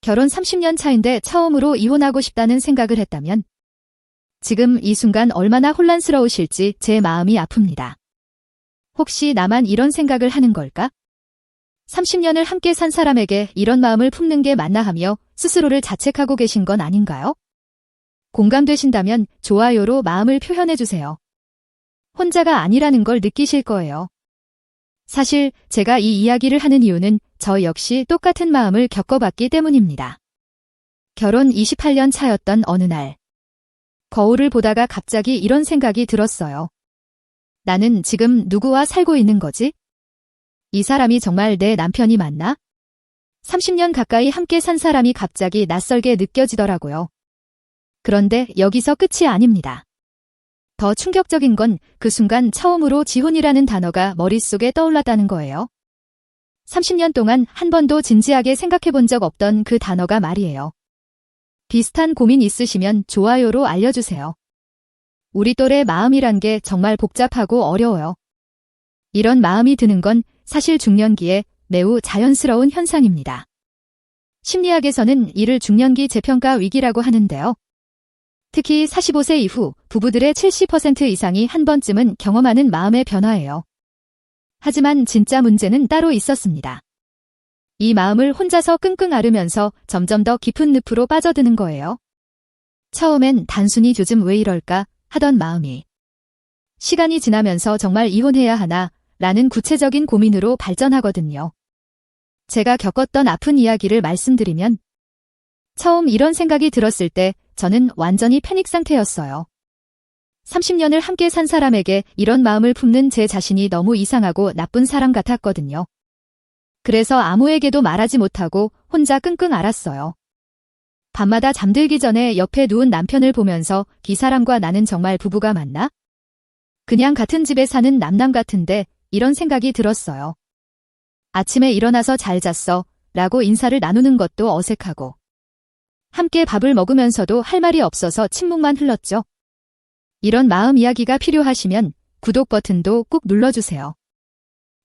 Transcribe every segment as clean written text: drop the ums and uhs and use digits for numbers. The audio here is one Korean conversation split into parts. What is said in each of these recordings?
결혼 30년 차인데 처음으로 이혼하고 싶다는 생각을 했다면 지금 이 순간 얼마나 혼란스러우실지 제 마음이 아픕니다. 혹시 나만 이런 생각을 하는 걸까? 30년을 함께 산 사람에게 이런 마음을 품는 게 맞나 하며 스스로를 자책하고 계신 건 아닌가요? 공감되신다면 좋아요로 마음을 표현해주세요. 혼자가 아니라는 걸 느끼실 거예요. 사실 제가 이 이야기를 하는 이유는 저 역시 똑같은 마음을 겪어봤기 때문입니다. 결혼 28년 차였던 어느 날, 거울을 보다가 갑자기 이런 생각이 들었어요. 나는 지금 누구와 살고 있는 거지? 이 사람이 정말 내 남편이 맞나? 30년 가까이 함께 산 사람이 갑자기 낯설게 느껴지더라고요. 그런데 여기서 끝이 아닙니다. 더 충격적인 건 그 순간 처음으로 지혼이라는 단어가 머릿속에 떠올랐다는 거예요. 30년 동안 한 번도 진지하게 생각해 본 적 없던 그 단어가 말이에요. 비슷한 고민 있으시면 좋아요로 알려주세요. 우리 또래 마음이란 게 정말 복잡하고 어려워요. 이런 마음이 드는 건 사실 중년기에 매우 자연스러운 현상입니다. 심리학에서는 이를 중년기 재평가 위기라고 하는데요. 특히 45세 이후 부부들의 70% 이상이 한 번쯤은 경험하는 마음의 변화예요. 하지만 진짜 문제는 따로 있었습니다. 이 마음을 혼자서 끙끙 앓으면서 점점 더 깊은 늪으로 빠져드는 거예요. 처음엔 단순히 요즘 왜 이럴까 하던 마음이 시간이 지나면서 정말 이혼해야 하나 라는 구체적인 고민으로 발전하거든요. 제가 겪었던 아픈 이야기를 말씀드리면 처음 이런 생각이 들었을 때 저는 완전히 패닉 상태였어요. 30년을 함께 산 사람에게 이런 마음을 품는 제 자신이 너무 이상하고 나쁜 사람 같았거든요. 그래서 아무에게도 말하지 못하고 혼자 끙끙 앓았어요. 밤마다 잠들기 전에 옆에 누운 남편을 보면서 이 사람과 나는 정말 부부가 맞나? 그냥 같은 집에 사는 남남 같은데 이런 생각이 들었어요. 아침에 일어나서 잘 잤어 라고 인사를 나누는 것도 어색하고 함께 밥을 먹으면서도 할 말이 없어서 침묵만 흘렀죠. 이런 마음 이야기가 필요하시면 구독 버튼도 꾹 눌러주세요.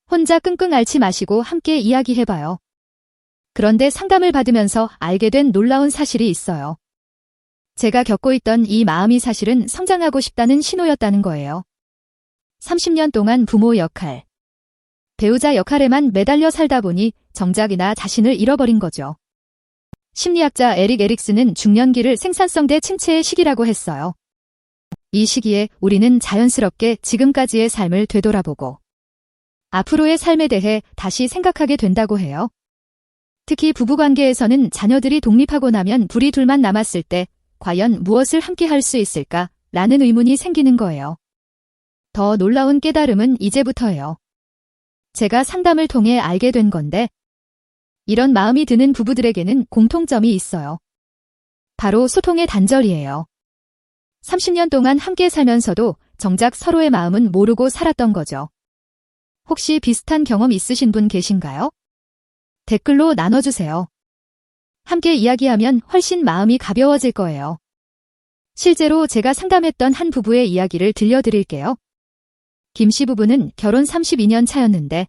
혼자 끙끙 앓지 마시고 함께 이야기해봐요. 그런데 상담을 받으면서 알게 된 놀라운 사실이 있어요. 제가 겪고 있던 이 마음이 사실은 성장하고 싶다는 신호였다는 거예요. 30년 동안 부모 역할, 배우자 역할에만 매달려 살다 보니 정작이나 자신을 잃어버린 거죠. 심리학자 에릭 에릭슨은 중년기를 생산성 대 침체의 시기라고 했어요. 이 시기에 우리는 자연스럽게 지금까지의 삶을 되돌아보고 앞으로의 삶에 대해 다시 생각하게 된다고 해요. 특히 부부관계에서는 자녀들이 독립하고 나면 불이 둘만 남았을 때 과연 무엇을 함께 할 수 있을까? 라는 의문이 생기는 거예요. 더 놀라운 깨달음은 이제부터예요. 제가 상담을 통해 알게 된 건데 이런 마음이 드는 부부들에게는 공통점이 있어요. 바로 소통의 단절이에요. 30년 동안 함께 살면서도 정작 서로의 마음은 모르고 살았던 거죠. 혹시 비슷한 경험 있으신 분 계신가요? 댓글로 나눠주세요. 함께 이야기하면 훨씬 마음이 가벼워질 거예요. 실제로 제가 상담했던 한 부부의 이야기를 들려드릴게요. 김 씨 부부는 결혼 32년 차였는데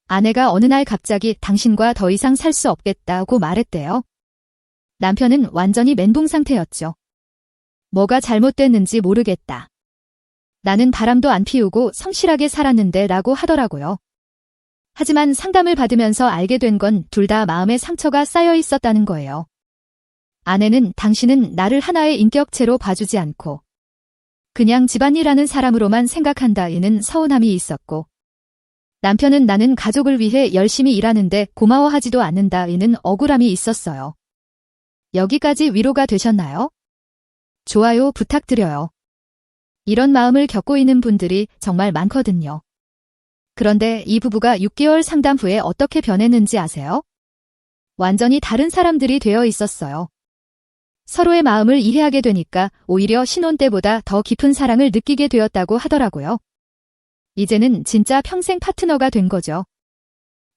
아내가 어느 날 갑자기 당신과 더 이상 살 수 없겠다고 말했대요. 남편은 완전히 멘붕 상태였죠. 뭐가 잘못됐는지 모르겠다. 나는 바람도 안 피우고 성실하게 살았는데 라고 하더라고요. 하지만 상담을 받으면서 알게 된 건 둘 다 마음에 상처가 쌓여 있었다는 거예요. 아내는 당신은 나를 하나의 인격체로 봐주지 않고 그냥 집안일하는 사람으로만 생각한다에는 서운함이 있었고 남편은 나는 가족을 위해 열심히 일하는데 고마워하지도 않는다에는 억울함이 있었어요. 여기까지 위로가 되셨나요? 좋아요 부탁드려요. 이런 마음을 겪고 있는 분들이 정말 많거든요. 그런데 이 부부가 6개월 상담 후에 어떻게 변했는지 아세요? 완전히 다른 사람들이 되어 있었어요. 서로의 마음을 이해하게 되니까 오히려 신혼 때보다 더 깊은 사랑을 느끼게 되었다고 하더라고요. 이제는 진짜 평생 파트너가 된 거죠.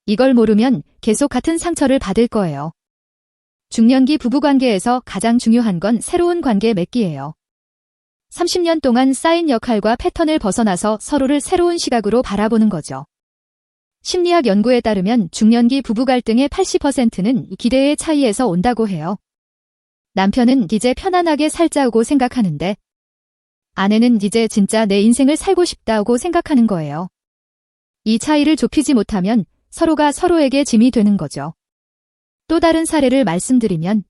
이걸 모르면 계속 같은 상처를 받을 거예요. 중년기 부부관계에서 가장 중요한 건 새로운 관계 맺기예요. 30년 동안 쌓인 역할과 패턴을 벗어나서 서로를 새로운 시각으로 바라보는 거죠. 심리학 연구에 따르면 중년기 부부 갈등의 80%는 기대의 차이에서 온다고 해요. 남편은 이제 편안하게 살자고 생각하는데 아내는 이제 진짜 내 인생을 살고 싶다고 생각하는 거예요. 이 차이를 좁히지 못하면 서로가 서로에게 짐이 되는 거죠. 또 다른 사례를 말씀드리면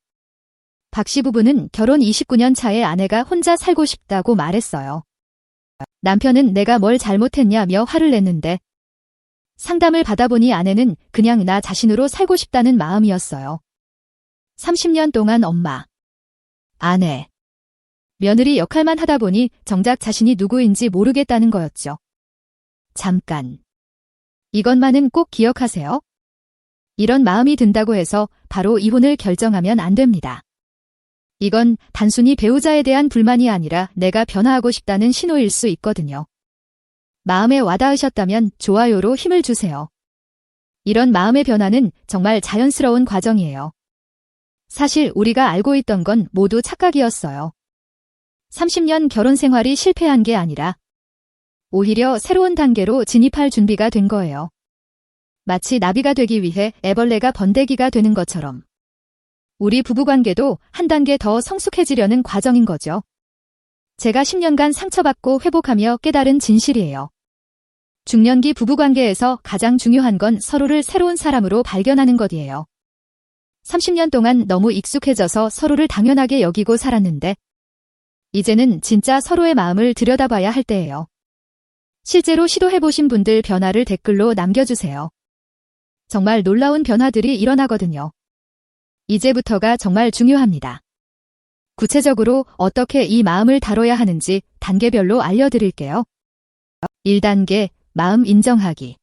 박 씨 부부는 결혼 29년 차에 아내가 혼자 살고 싶다고 말했어요. 남편은 내가 뭘 잘못했냐며 화를 냈는데 상담을 받아보니 아내는 그냥 나 자신으로 살고 싶다는 마음이었어요. 30년 동안 엄마, 아내, 며느리 역할만 하다 보니 정작 자신이 누구인지 모르겠다는 거였죠. 잠깐. 이것만은 꼭 기억하세요. 이런 마음이 든다고 해서 바로 이혼을 결정하면 안 됩니다. 이건 단순히 배우자에 대한 불만이 아니라 내가 변화하고 싶다는 신호일 수 있거든요. 마음에 와닿으셨다면 좋아요로 힘을 주세요. 이런 마음의 변화는 정말 자연스러운 과정이에요. 사실 우리가 알고 있던 건 모두 착각이었어요. 30년 결혼 생활이 실패한 게 아니라 오히려 새로운 단계로 진입할 준비가 된 거예요. 마치 나비가 되기 위해 애벌레가 번데기가 되는 것처럼 우리 부부관계도 한 단계 더 성숙해지려는 과정인 거죠. 제가 10년간 상처받고 회복하며 깨달은 진실이에요. 중년기 부부관계에서 가장 중요한 건 서로를 새로운 사람으로 발견하는 것이에요. 30년 동안 너무 익숙해져서 서로를 당연하게 여기고 살았는데 이제는 진짜 서로의 마음을 들여다봐야 할 때예요. 실제로 시도해보신 분들 변화를 댓글로 남겨주세요. 정말 놀라운 변화들이 일어나거든요. 이제부터가 정말 중요합니다. 구체적으로 어떻게 이 마음을 다뤄야 하는지 단계별로 알려드릴게요. 1단계, 마음 인정하기.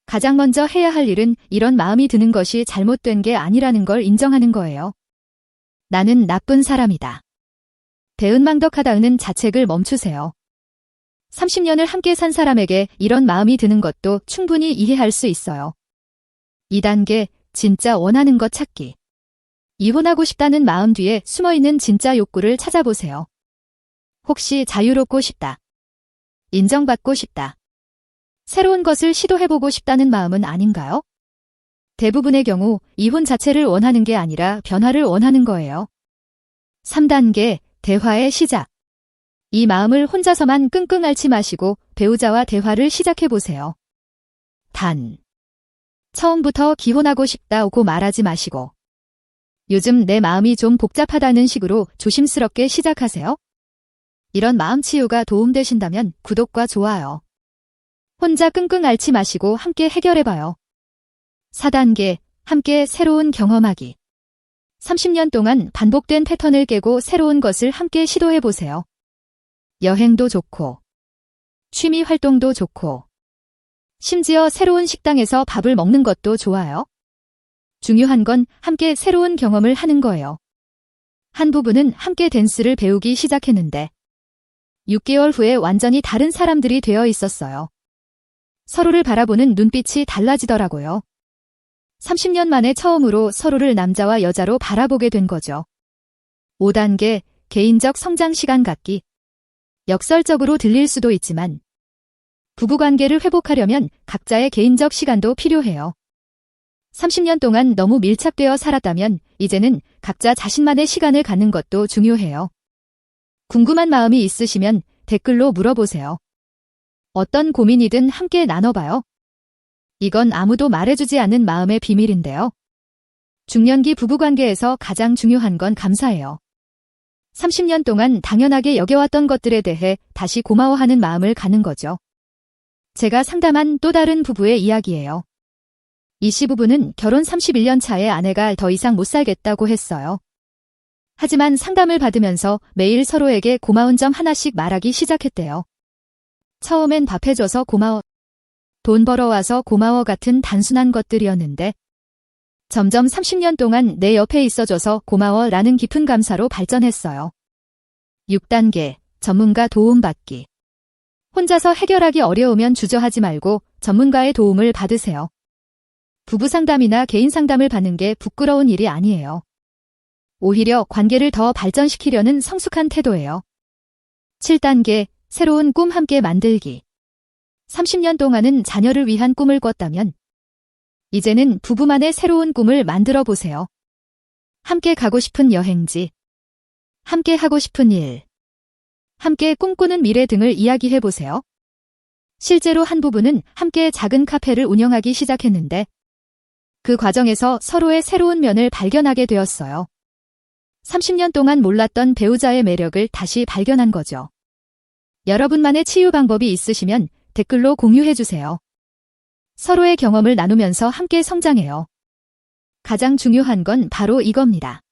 가장 먼저 해야 할 일은 이런 마음이 드는 것이 잘못된 게 아니라는 걸 인정하는 거예요. 나는 나쁜 사람이다. 대은망덕하다는 자책을 멈추세요. 30년을 함께 산 사람에게 이런 마음이 드는 것도 충분히 이해할 수 있어요. 2단계, 진짜 원하는 것 찾기. 이혼하고 싶다는 마음 뒤에 숨어있는 진짜 욕구를 찾아보세요. 혹시 자유롭고 싶다. 인정받고 싶다. 새로운 것을 시도해보고 싶다는 마음은 아닌가요? 대부분의 경우 이혼 자체를 원하는 게 아니라 변화를 원하는 거예요. 3단계, 대화의 시작. 이 마음을 혼자서만 끙끙 앓지 마시고 배우자와 대화를 시작해보세요. 단. 처음부터 기혼하고 싶다고 말하지 마시고 요즘 내 마음이 좀 복잡하다는 식으로 조심스럽게 시작하세요. 이런 마음 치유가 도움되신다면 구독과 좋아요. 혼자 끙끙 앓지 마시고 함께 해결해봐요. 4단계, 함께 새로운 경험하기. 30년 동안 반복된 패턴을 깨고 새로운 것을 함께 시도해보세요. 여행도 좋고, 취미 활동도 좋고, 심지어 새로운 식당에서 밥을 먹는 것도 좋아요. 중요한 건 함께 새로운 경험을 하는 거예요. 한 부부는 함께 댄스를 배우기 시작했는데 6개월 후에 완전히 다른 사람들이 되어 있었어요. 서로를 바라보는 눈빛이 달라지더라고요. 30년 만에 처음으로 서로를 남자와 여자로 바라보게 된 거죠. 5단계, 개인적 성장 시간 갖기. 역설적으로 들릴 수도 있지만 부부관계를 회복하려면 각자의 개인적 시간도 필요해요. 30년 동안 너무 밀착되어 살았다면 이제는 각자 자신만의 시간을 갖는 것도 중요해요. 궁금한 마음이 있으시면 댓글로 물어보세요. 어떤 고민이든 함께 나눠봐요. 이건 아무도 말해주지 않는 마음의 비밀인데요. 중년기 부부관계에서 가장 중요한 건 감사예요. 30년 동안 당연하게 여겨왔던 것들에 대해 다시 고마워하는 마음을 갖는 거죠. 제가 상담한 또 다른 부부의 이야기예요. 이 씨 부부는 결혼 31년 차에 아내가 더 이상 못 살겠다고 했어요. 하지만 상담을 받으면서 매일 서로에게 고마운 점 하나씩 말하기 시작했대요. 처음엔 밥 해줘서 고마워, 돈 벌어와서 고마워 같은 단순한 것들이었는데 점점 30년 동안 내 옆에 있어줘서 고마워 라는 깊은 감사로 발전했어요. 6단계, 전문가 도움받기. 혼자서 해결하기 어려우면 주저하지 말고 전문가의 도움을 받으세요. 부부 상담이나 개인 상담을 받는 게 부끄러운 일이 아니에요. 오히려 관계를 더 발전시키려는 성숙한 태도예요. 7단계, 새로운 꿈 함께 만들기. 30년 동안은 자녀를 위한 꿈을 꿨다면 이제는 부부만의 새로운 꿈을 만들어 보세요. 함께 가고 싶은 여행지, 함께 하고 싶은 일, 함께 꿈꾸는 미래 등을 이야기해 보세요. 실제로 한 부부는 함께 작은 카페를 운영하기 시작했는데 그 과정에서 서로의 새로운 면을 발견하게 되었어요. 30년 동안 몰랐던 배우자의 매력을 다시 발견한 거죠. 여러분만의 치유 방법이 있으시면 댓글로 공유해 주세요. 서로의 경험을 나누면서 함께 성장해요. 가장 중요한 건 바로 이겁니다.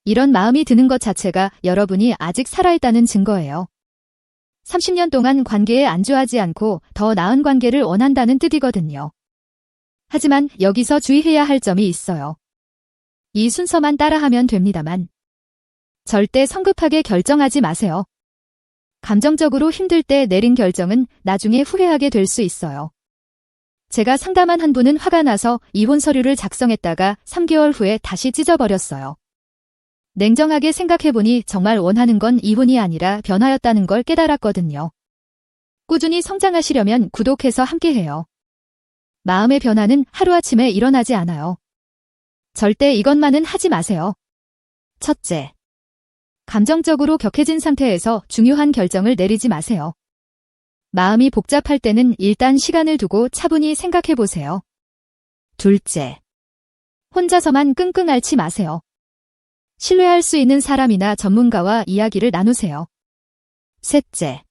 이런 마음이 드는 것 자체가 여러분이 아직 살아있다는 증거예요. 30년 동안 관계에 안주하지 않고 더 나은 관계를 원한다는 뜻이거든요. 하지만 여기서 주의해야 할 점이 있어요. 이 순서만 따라하면 됩니다만 절대 성급하게 결정하지 마세요. 감정적으로 힘들 때 내린 결정은 나중에 후회하게 될 수 있어요. 제가 상담한 한 분은 화가 나서 이혼 서류를 작성했다가 3개월 후에 다시 찢어버렸어요. 냉정하게 생각해보니 정말 원하는 건 이혼이 아니라 변화였다는 걸 깨달았거든요. 꾸준히 성장하시려면 구독해서 함께해요. 마음의 변화는 하루아침에 일어나지 않아요. 절대 이것만은 하지 마세요. 첫째, 감정적으로 격해진 상태에서 중요한 결정을 내리지 마세요. 마음이 복잡할 때는 일단 시간을 두고 차분히 생각해 보세요. 둘째, 혼자서만 끙끙 앓지 마세요. 신뢰할 수 있는 사람이나 전문가와 이야기를 나누세요. 셋째,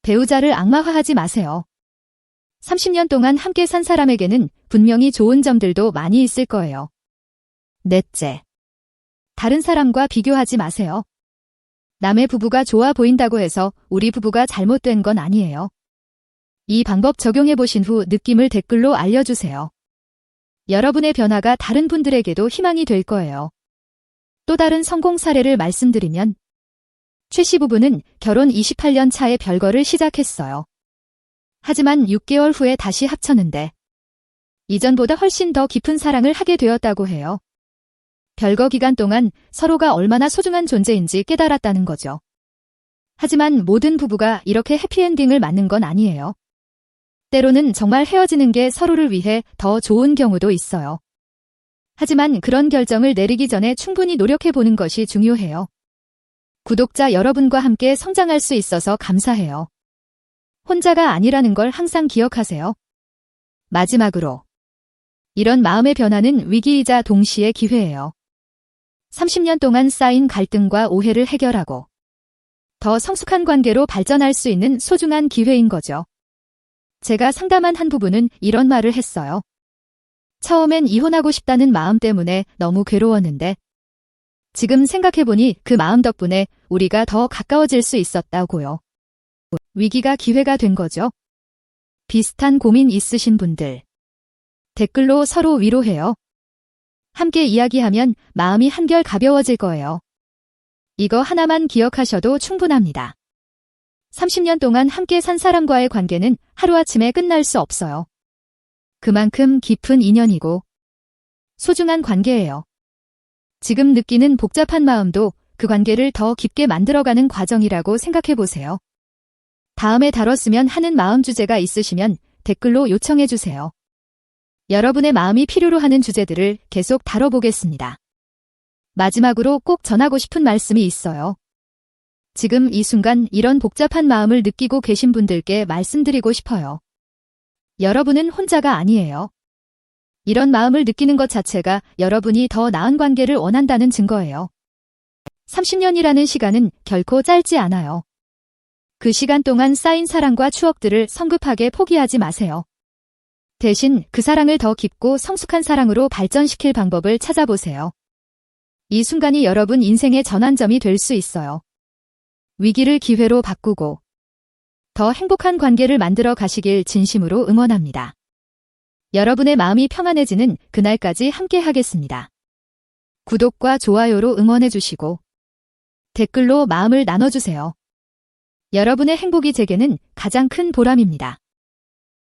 배우자를 악마화하지 마세요. 30년 동안 함께 산 사람에게는 분명히 좋은 점들도 많이 있을 거예요. 넷째, 다른 사람과 비교하지 마세요. 남의 부부가 좋아 보인다고 해서 우리 부부가 잘못된 건 아니에요. 이 방법 적용해 보신 후 느낌을 댓글로 알려주세요. 여러분의 변화가 다른 분들에게도 희망이 될 거예요. 또 다른 성공 사례를 말씀드리면 최 씨 부부는 결혼 28년 차에 별거를 시작했어요. 하지만 6개월 후에 다시 합쳤는데 이전보다 훨씬 더 깊은 사랑을 하게 되었다고 해요. 별거 기간 동안 서로가 얼마나 소중한 존재인지 깨달았다는 거죠. 하지만 모든 부부가 이렇게 해피엔딩을 맞는 건 아니에요. 때로는 정말 헤어지는 게 서로를 위해 더 좋은 경우도 있어요. 하지만 그런 결정을 내리기 전에 충분히 노력해 보는 것이 중요해요. 구독자 여러분과 함께 성장할 수 있어서 감사해요. 혼자가 아니라는 걸 항상 기억하세요. 마지막으로, 이런 마음의 변화는 위기이자 동시에 기회예요. 30년 동안 쌓인 갈등과 오해를 해결하고 더 성숙한 관계로 발전할 수 있는 소중한 기회인 거죠. 제가 상담한 한 부부는 이런 말을 했어요. 처음엔 이혼하고 싶다는 마음 때문에 너무 괴로웠는데 지금 생각해보니 그 마음 덕분에 우리가 더 가까워질 수 있었다고요. 위기가 기회가 된 거죠. 비슷한 고민 있으신 분들 댓글로 서로 위로해요. 함께 이야기하면 마음이 한결 가벼워질 거예요. 이거 하나만 기억하셔도 충분합니다. 30년 동안 함께 산 사람과의 관계는 하루아침에 끝날 수 없어요. 그만큼 깊은 인연이고 소중한 관계예요. 지금 느끼는 복잡한 마음도 그 관계를 더 깊게 만들어가는 과정이라고 생각해 보세요. 다음에 다뤘으면 하는 마음 주제가 있으시면 댓글로 요청해 주세요. 여러분의 마음이 필요로 하는 주제들을 계속 다뤄보겠습니다. 마지막으로 꼭 전하고 싶은 말씀이 있어요. 지금 이 순간 이런 복잡한 마음을 느끼고 계신 분들께 말씀드리고 싶어요. 여러분은 혼자가 아니에요. 이런 마음을 느끼는 것 자체가 여러분이 더 나은 관계를 원한다는 증거예요. 30년이라는 시간은 결코 짧지 않아요. 그 시간 동안 쌓인 사랑과 추억들을 성급하게 포기하지 마세요. 대신 그 사랑을 더 깊고 성숙한 사랑으로 발전시킬 방법을 찾아보세요. 이 순간이 여러분 인생의 전환점이 될 수 있어요. 위기를 기회로 바꾸고 더 행복한 관계를 만들어 가시길 진심으로 응원합니다. 여러분의 마음이 평안해지는 그날까지 함께 하겠습니다. 구독과 좋아요로 응원해 주시고 댓글로 마음을 나눠주세요. 여러분의 행복이 제게는 가장 큰 보람입니다.